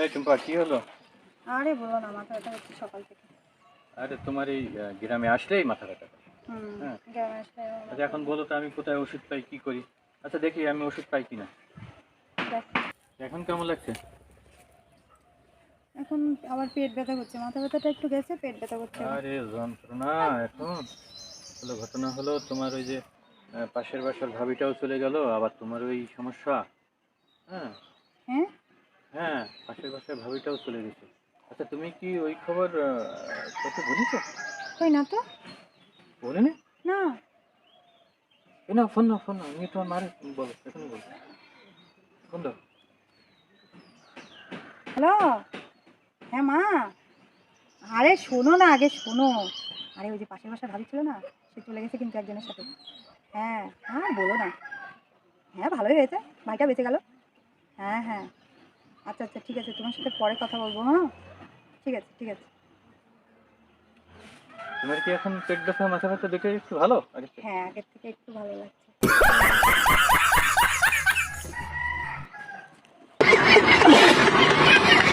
আরে টুম্পা কি হলো? আরে বলো না, মাথা ব্যথা হচ্ছে সকাল থেকে। আরে তোমার এই গ্রামে আসলেই মাথা ব্যথা করে। হ্যাঁ, গ্রামে আসলে আচ্ছা এখন বলো তো আমি কোথায় ওষুধ পাই, কি করি? আচ্ছা দেখি আমি ওষুধ পাই কিনা। দেখো, এখন কেমন লাগছে? এখন আবার পেট ব্যথা করছে, মাথা ব্যথাটা একটু গেছে, পেট ব্যথা করছে আবার। আরে যন্ত্রণা এখন হলো, ঘটনা হলো তোমার ওই যে পাশের বাসার ভাবিটাও চলে গেল, আবার তোমার ওই সমস্যা। হ্যাঁ হ্যাঁ, হ্যাঁ, পাশের বাসার ভাবিটাও চলে গেছে। আচ্ছা তুমি কি ওই খবর কত বলেছো? কই না তো। বলেনি? না। এ না ফোন না, ফোন না, আমি তোমার মারে বলো, এখনই বলো, ফোন দাও। হ্যালো। হ্যাঁ মা। আরে শোনো না, আগে শোনো। আরে ওই যে পাশের বাসার ভাবি ছিল না, সে চলে গেছে কিন্তু একজনের সাথে। হ্যাঁ হ্যাঁ, বলো না। হ্যাঁ ভালোই হয়েছে, ভাইটা বেঁচে গেল। হ্যাঁ হ্যাঁ। আচ্ছা আচ্ছা, ঠিক আছে, তোমার সাথে পরে কথা বলবো। হ্যাঁ, ঠিক আছে ঠিক আছে। তোমার কি এখন পেট ব্যথা মাথা ব্যথা দুটোই একটু ভালো আগের থেকে? হ্যাঁ, আগের থেকে একটু ভালো লাগছে।